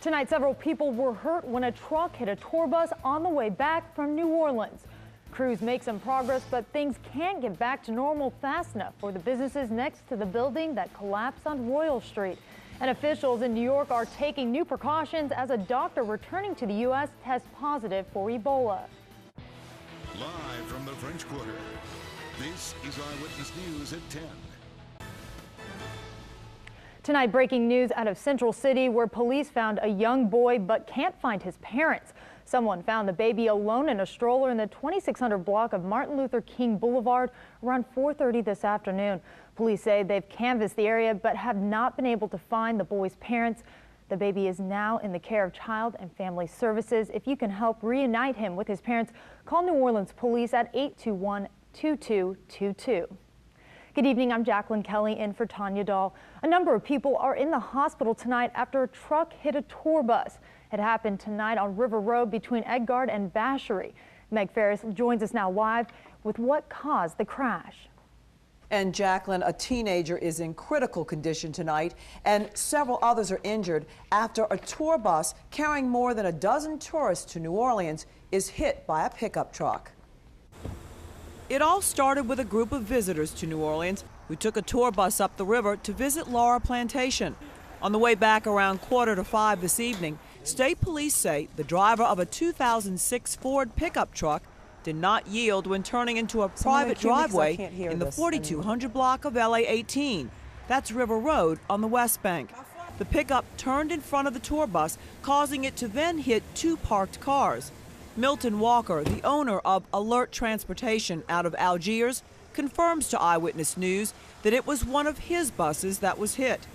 Tonight, several people were hurt when a truck hit a tour bus on the way back from New Orleans. Crews make some progress, but things can't get back to normal fast enough for the businesses next to the building that collapsed on Royal Street. And officials in New York are taking new precautions as a doctor returning to the U.S. tests positive for Ebola. Live from the French Quarter, this is Eyewitness News at 10. Tonight, breaking news out of Central City, where police found a young boy but can't find his parents. Someone found the baby alone in a stroller in the 2600 block of Martin Luther King Boulevard around 4:30 this afternoon. Police say they've canvassed the area but have not been able to find the boy's parents. The baby is now in the care of Child and Family Services. If you can help reunite him with his parents, call New Orleans Police at 821-2222. Good evening, I'm Jacqueline Kelly in for Tanya Dahl. A number of people are in the hospital tonight after a truck hit a tour bus. It happened tonight on River Road between Edgard and Vacherie. Meg Ferris joins us now live with what caused the crash. And Jacqueline, a teenager is in critical condition tonight, and several others are injured after a tour bus carrying more than a dozen tourists to New Orleans is hit by a pickup truck. It all started with a group of visitors to New Orleans who took a tour bus up the river to visit Laura Plantation. On the way back around 4:45 this evening, state police say the driver of a 2006 Ford pickup truck did not yield when turning into a private driveway in the 4200 block of LA 18. That's River Road on the West Bank. The pickup turned in front of the tour bus, causing it to then hit two parked cars. Milton Walker, the owner of Alert Transportation out of Algiers, confirms to Eyewitness News that it was one of his buses that was hit.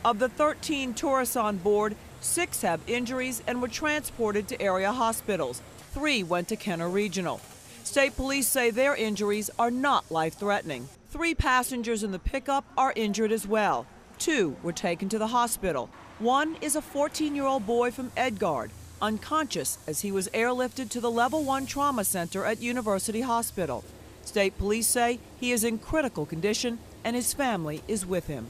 Of the 13 tourists on board, 6 have injuries and were transported to area hospitals. 3 went to Kenner Regional. State police say their injuries are not life-threatening. 3 passengers in the pickup are injured as well. 2 were taken to the hospital. 1 is a 14-year-old boy from Edgard, unconscious as he was airlifted to the Level 1 Trauma Center at University Hospital. State police say he is in critical condition and his family is with him.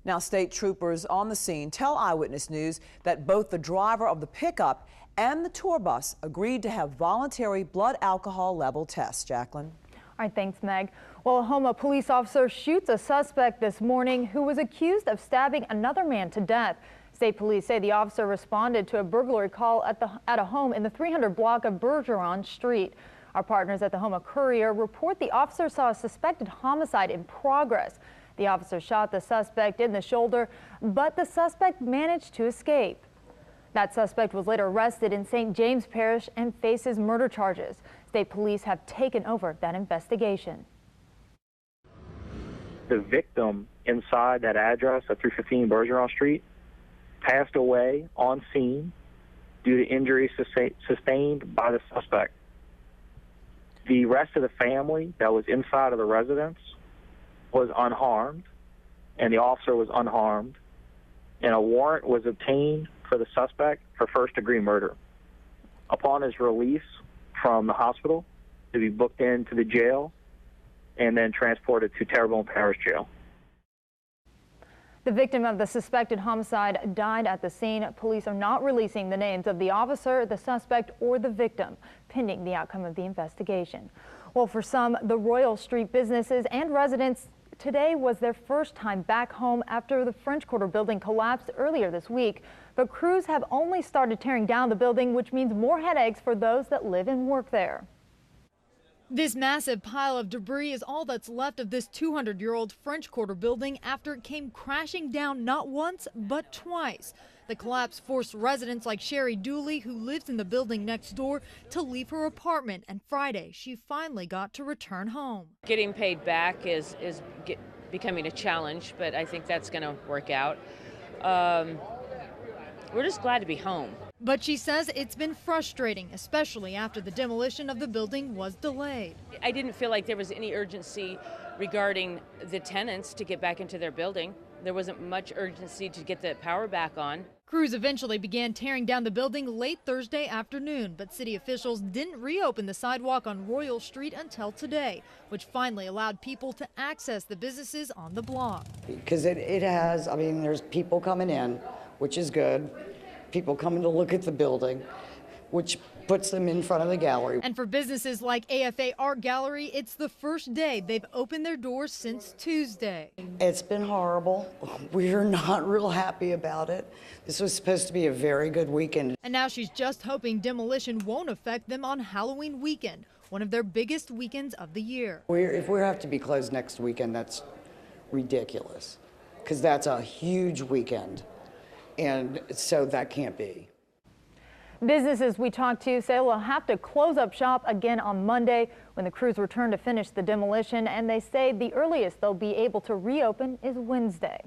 Now, state troopers on the scene tell Eyewitness News that both the driver of the pickup and the tour bus agreed to have voluntary blood alcohol level tests. Jacqueline. All right, thanks, Meg. Well, a Houma police officer shoots a suspect this morning who was accused of stabbing another man to death. State police say the officer responded to a burglary call at a home in the 300 block of Bergeron Street. Our partners at the Houma Courier report the officer saw a suspected homicide in progress. The officer shot the suspect in the shoulder, but the suspect managed to escape. That suspect was later arrested in St. James Parish and faces murder charges. State police have taken over that investigation. The victim inside that address at 315 Bergeron Street passed away on scene due to injuries sustained by the suspect. The rest of the family that was inside of the residence was unharmed, and the officer was unharmed, and a warrant was obtained for the suspect for first-degree murder. Upon his release from the hospital, to be booked into the jail and then transported to Terrebonne Parish Jail. The victim of the suspected homicide died at the scene. Police are not releasing the names of the officer, the suspect, or the victim, pending the outcome of the investigation. Well, for some, the Royal Street businesses and residents, today was their first time back home after the French Quarter building collapsed earlier this week. But crews have only started tearing down the building, which means more headaches for those that live and work there. This massive pile of debris is all that's left of this 200-year-old French Quarter building after it came crashing down not once, but twice. The collapse forced residents like Sherry Dooley, who lives in the building next door, to leave her apartment, and Friday she finally got to return home. Getting paid back is becoming a challenge, but I think that's going to work out. We're just glad to be home. But she says it's been frustrating, especially after the demolition of the building was delayed. I didn't feel like there was any urgency regarding the tenants to get back into their building. There wasn't much urgency to get the power back on. Crews eventually began tearing down the building late Thursday afternoon, but city officials didn't reopen the sidewalk on Royal Street until today, which finally allowed people to access the businesses on the block. Because it has, I mean, there's people coming in. which is good. People coming to look at the building, which puts them in front of the gallery. And for businesses like AFA Art Gallery, it's the first day they've opened their doors since Tuesday. It's been horrible. We're not real happy about it. This was supposed to be a very good weekend. And now she's just hoping demolition won't affect them on Halloween weekend, one of their biggest weekends of the year. If we have to be closed next weekend, that's ridiculous, because that's a huge weekend, and so that can't be. Businesses we talked to say will have to close up shop again on Monday when the crews return to finish the demolition, and they say the earliest they'll be able to reopen is Wednesday.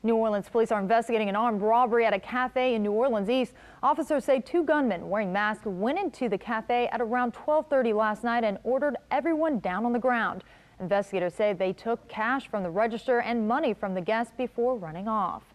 New Orleans police are investigating an armed robbery at a cafe in New Orleans East. Officers say 2 gunmen wearing masks went into the cafe at around 12:30 last night and ordered everyone down on the ground. Investigators say they took cash from the register and money from the guests before running off.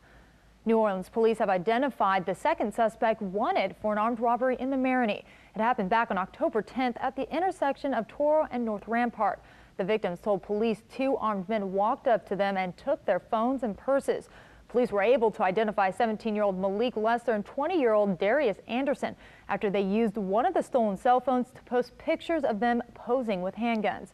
New Orleans police have identified the second suspect wanted for an armed robbery in the Marigny. It happened back on October 10th at the intersection of Toro and North Rampart. The victims told police 2 armed men walked up to them and took their phones and purses. Police were able to identify 17-year-old Malik Lester and 20-year-old Darius Anderson after they used one of the stolen cell phones to post pictures of them posing with handguns.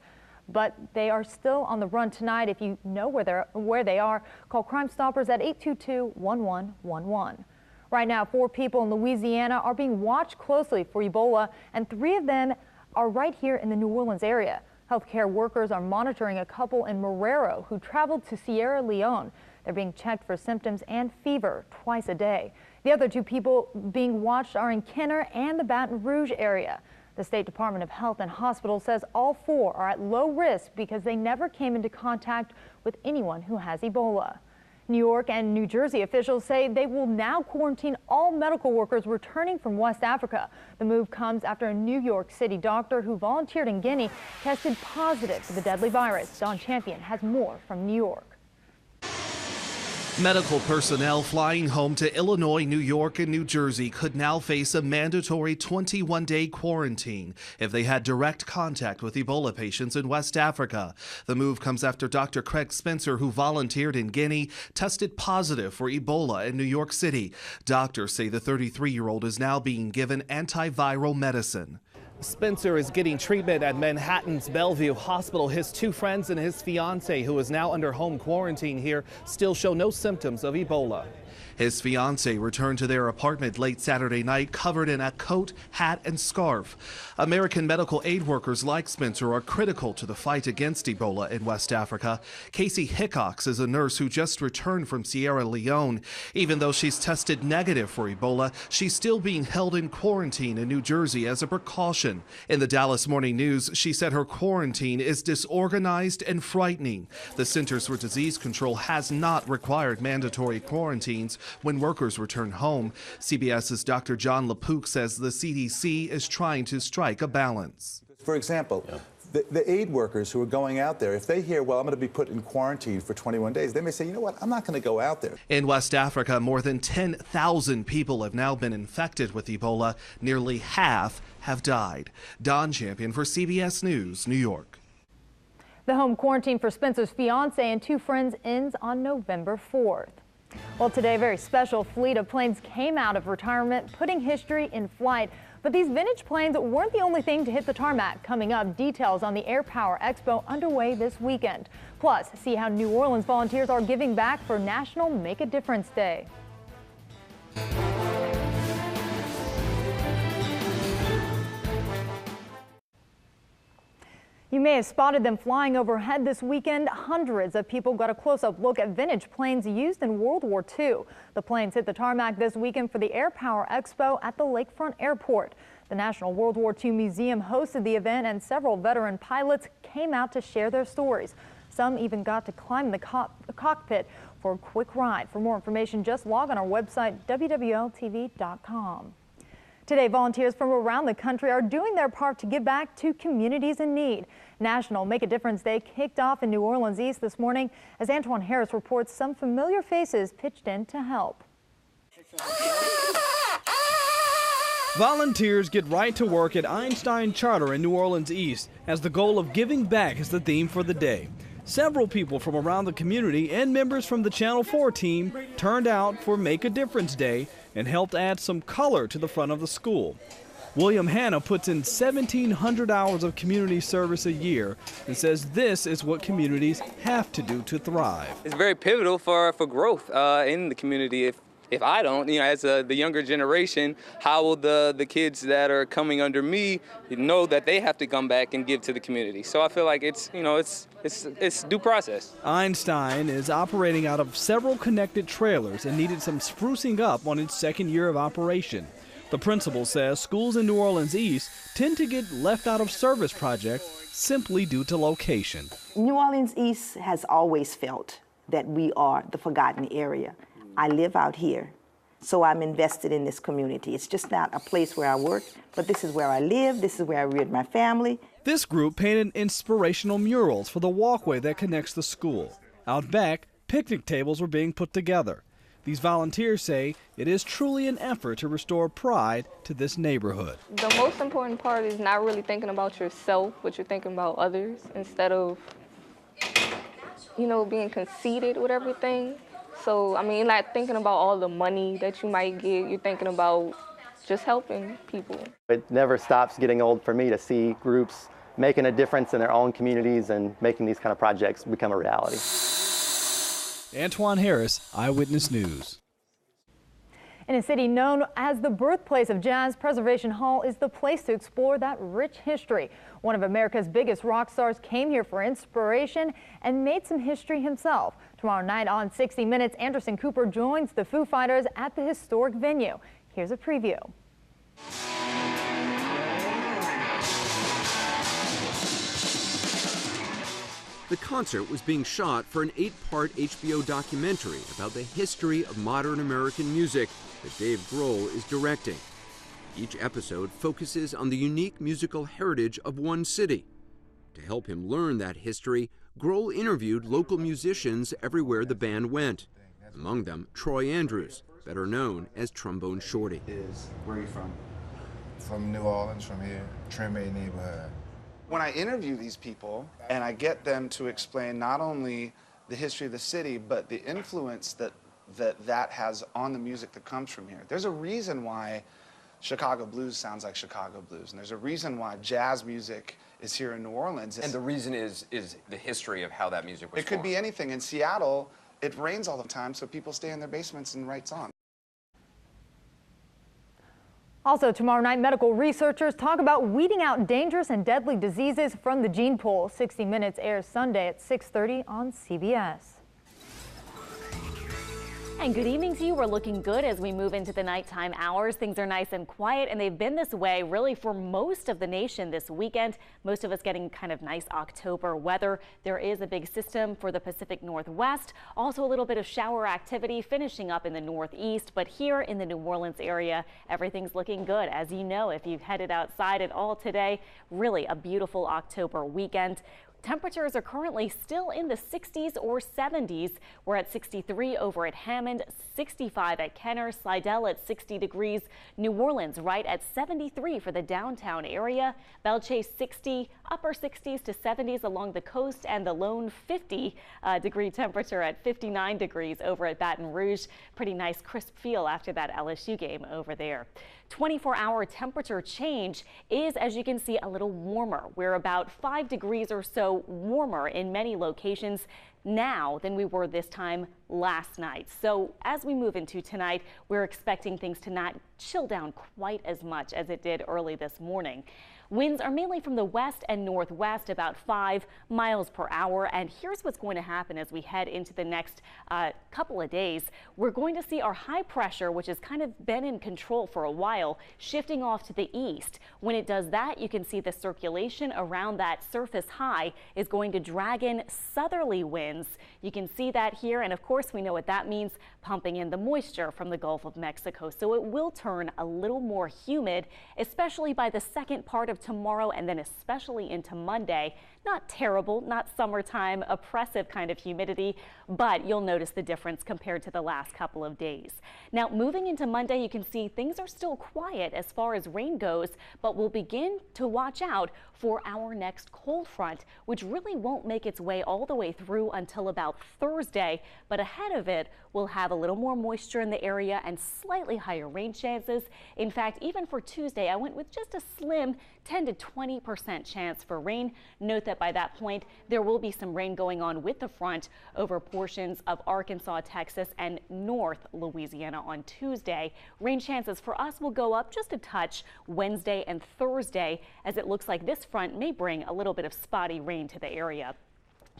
But they are still on the run tonight. If you know where they are, call Crime Stoppers at 822-1111. Right now, 4 people in Louisiana are being watched closely for Ebola, and 3 of them are right here in the New Orleans area. Healthcare workers are monitoring a couple in Marrero who traveled to Sierra Leone. They're being checked for symptoms and fever twice a day. The other 2 people being watched are in Kenner and the Baton Rouge area. The State Department of Health and Hospitals says all 4 are at low risk because they never came into contact with anyone who has Ebola. New York and New Jersey officials say they will now quarantine all medical workers returning from West Africa. The move comes after a New York City doctor who volunteered in Guinea tested positive for the deadly virus. Don Champion has more from New York. Medical personnel flying home to Illinois, New York, and New Jersey could now face a mandatory 21-day quarantine if they had direct contact with Ebola patients in West Africa. The move comes after Dr. Craig Spencer, who volunteered in Guinea, tested positive for Ebola in New York City. Doctors say the 33-year-old is now being given antiviral medicine. Spencer is getting treatment at Manhattan's Bellevue Hospital. His 2 friends and his fiance, who is now under home quarantine here, still show no symptoms of Ebola. His fiance returned to their apartment late Saturday night covered in a coat, hat, and scarf. American medical aid workers like Spencer are critical to the fight against Ebola in West Africa. Casey Hickox is a nurse who just returned from Sierra Leone. Even though she's tested negative for Ebola, she's still being held in quarantine in New Jersey as a precaution. In the Dallas Morning News, she said her quarantine is disorganized and frightening. The Centers for Disease Control has not required mandatory quarantines when workers return home. CBS's Dr. John LaPook says the CDC is trying to strike a balance. For example, the aid workers who are going out there, if they hear, well, I'm going to be put in quarantine for 21 days, they may say, you know what, I'm not going to go out there. In West Africa, more than 10,000 people have now been infected with Ebola. Nearly half have died. Don Champion for CBS News, New York. The home quarantine for Spencer's fiance and 2 friends ends on November 4th. Well, today, a very special fleet of planes came out of retirement, putting history in flight. But these vintage planes weren't the only thing to hit the tarmac. Coming up, details on the Air Power Expo underway this weekend. Plus, see how New Orleans volunteers are giving back for National Make a Difference Day. You may have spotted them flying overhead this weekend. Hundreds of people got a close-up look at vintage planes used in World War II. The planes hit the tarmac this weekend for the Air Power Expo at the Lakefront Airport. The National World War II Museum hosted the event, and several veteran pilots came out to share their stories. Some even got to climb the cockpit for a quick ride. For more information, just log on our website, WWLTV.com. Today, volunteers from around the country are doing their part to give back to communities in need. National Make a Difference Day kicked off in New Orleans East this morning as Antoine Harris reports some familiar faces pitched in to help. Volunteers get right to work at Einstein Charter in New Orleans East as the goal of giving back is the theme for the day. Several people from around the community and members from the Channel 4 team turned out for Make a Difference Day and helped add some color to the front of the school. William Hanna puts in 1,700 hours of community service a year and says this is what communities have to do to thrive. It's very pivotal for growth in the community. If I don't, as the younger generation, how will the kids that are coming under me know that they have to come back and give to the community? So I feel like it's due process. Einstein is operating out of several connected trailers and needed some sprucing up on its second year of operation. The principal says schools in New Orleans East tend to get left out of service projects simply due to location. New Orleans East has always felt that we are the forgotten area. I live out here, so I'm invested in this community. It's just not a place where I work, but this is where I live, this is where I reared my family. This group painted inspirational murals for the walkway that connects the school. Out back, picnic tables were being put together. These volunteers say it is truly an effort to restore pride to this neighborhood. The most important part is not really thinking about yourself, but you're thinking about others instead of, being conceited with everything. So, not thinking about all the money that you might get, you're thinking about just helping people. It never stops getting old for me to see groups making a difference in their own communities and making these kind of projects become a reality. Antoine Harris, Eyewitness News. In a city known as the birthplace of jazz, Preservation Hall is the place to explore that rich history. One of America's biggest rock stars came here for inspiration and made some history himself. Tomorrow night on 60 Minutes, Anderson Cooper joins the Foo Fighters at the historic venue. Here's a preview. The concert was being shot for an 8-part HBO documentary about the history of modern American music that Dave Grohl is directing. Each episode focuses on the unique musical heritage of one city. To help him learn that history, Grohl interviewed local musicians everywhere the band went. Among them, Troy Andrews, better known as Trombone Shorty. Where are you from? From New Orleans, from here, Treme neighborhood. When I interview these people and I get them to explain not only the history of the city, but the influence that has on the music that comes from here. There's a reason why Chicago blues sounds like Chicago blues, and there's a reason why jazz music is here in New Orleans. And the reason is the history of how that music was It could formed. be anything. In Seattle, it rains all the time, so people stay in their basements and write songs. Also tomorrow night, medical researchers talk about weeding out dangerous and deadly diseases from the gene pool. 60 Minutes airs Sunday at 6:30 on CBS. And good evening to you. We're looking good as we move into the nighttime hours. Things are nice and quiet, and they've been this way really for most of the nation this weekend. Most of us getting kind of nice October weather. There is a big system for the Pacific Northwest. Also a little bit of shower activity finishing up in the Northeast. But here in the New Orleans area, everything's looking good. As you know, if you've headed outside at all today, really a beautiful October weekend. Temperatures are currently still in the 60s or 70s. We're at 63 over at Hammond, 65 at Kenner, Slidell at 60 degrees, New Orleans right at 73 for the downtown area, Bellchase 60, upper 60s to 70s along the coast, and the lone 50 degree temperature at 59 degrees over at Baton Rouge. Pretty nice crisp feel after that LSU game over there. 24-hour temperature change is, as you can see, a little warmer. We're about 5 degrees or so warmer in many locations now than we were this time last night. So as we move into tonight, we're expecting things to not chill down quite as much as it did early this morning. Winds are mainly from the west and northwest, about 5 miles per hour. And here's what's going to happen as we head into the next couple of days. We're going to see our high pressure, which has kind of been in control for a while, shifting off to the east. When it does that, you can see the circulation around that surface high is going to drag in southerly winds winds. You can see that here, and of course we know what that means, pumping in the moisture from the Gulf of Mexico. So it will turn a little more humid, especially by the second part of tomorrow and then especially into Monday. Not terrible, not summertime, oppressive kind of humidity, but you'll notice the difference compared to the last couple of days. Now, moving into Monday, you can see things are still quiet as far as rain goes, but we'll begin to watch out for our next cold front, which really won't make its way all the way through until about Thursday. But ahead of it, we'll have a little more moisture in the area and slightly higher rain chances. In fact, even for Tuesday, I went with just a slim 10 to 20% chance for rain. Note that by that point, there will be some rain going on with the front over portions of Arkansas, Texas, and North Louisiana on Tuesday. Rain chances for us will go up just a touch Wednesday and Thursday, as it looks like this front may bring a little bit of spotty rain to the area.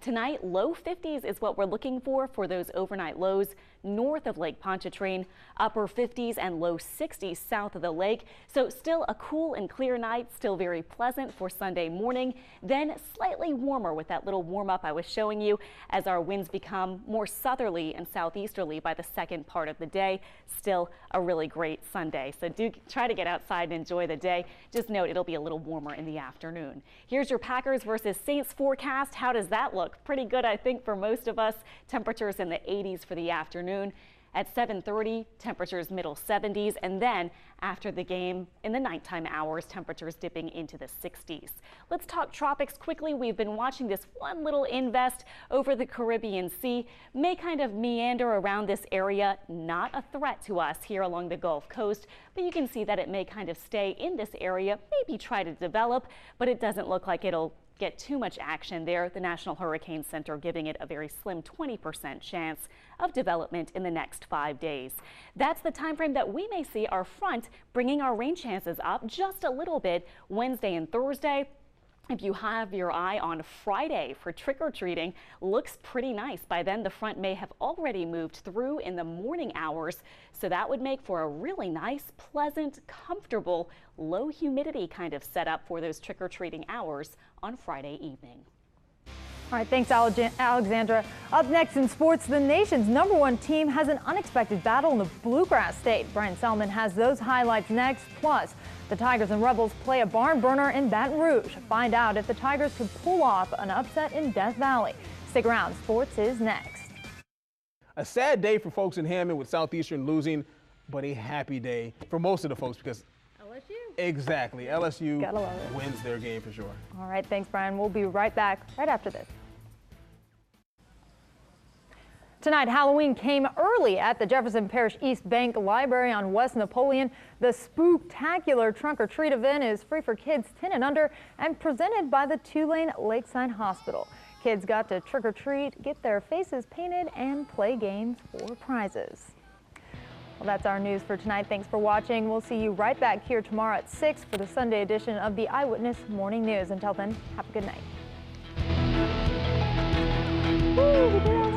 Tonight, low 50s is what we're looking for those overnight lows north of Lake Pontchartrain, upper 50s and low 60s south of the lake. So still a cool and clear night, still very pleasant for Sunday morning, then slightly warmer with that little warm up I was showing you as our winds become more southerly and southeasterly by the second part of the day. Still a really great Sunday. So do try to get outside and enjoy the day. Just note it'll be a little warmer in the afternoon. Here's your Packers versus Saints forecast. How does that look? Pretty good, I think, for most of us. Temperatures in the 80s for the afternoon. At 7:30, temperatures middle 70s, and then after the game in the nighttime hours, temperatures dipping into the 60s. Let's talk tropics quickly. We've been watching this one little invest over the Caribbean Sea, may kind of meander around this area, not a threat to us here along the Gulf Coast, but you can see that it may kind of stay in this area, maybe try to develop, but it doesn't look like it'll get too much action there. The National Hurricane Center giving it a very slim 20% chance of development in the next 5 days. That's the time frame that we may see our front bringing our rain chances up just a little bit Wednesday and Thursday. If you have your eye on Friday for trick-or-treating, looks pretty nice. By then, the front may have already moved through in the morning hours, so that would make for a really nice, pleasant, comfortable, low humidity kind of setup for those trick-or-treating hours on Friday evening. All right, thanks, Alexandra. Up next in sports, the nation's #1 team has an unexpected battle in the Bluegrass State. Brian Selman has those highlights next. Plus, the Tigers and Rebels play a barn burner in Baton Rouge. Find out if the Tigers could pull off an upset in Death Valley. Stick around, sports is next. A sad day for folks in Hammond with Southeastern losing, but a happy day for most of the folks because LSU. Exactly. LSU Gotta love it. wins their game for sure. All right, thanks, Brian. We'll be right back right after this. Tonight, Halloween came early at the Jefferson Parish East Bank Library on West Napoleon. The Spooktacular Trunk or Treat event is free for kids 10 and under and presented by the Tulane Lakeside Hospital. Kids got to trick or treat, get their faces painted, and play games for prizes. Well, that's our news for tonight. Thanks for watching. We'll see you right back here tomorrow at 6 for the Sunday edition of the Eyewitness Morning News. Until then, have a good night. Woo, we did it.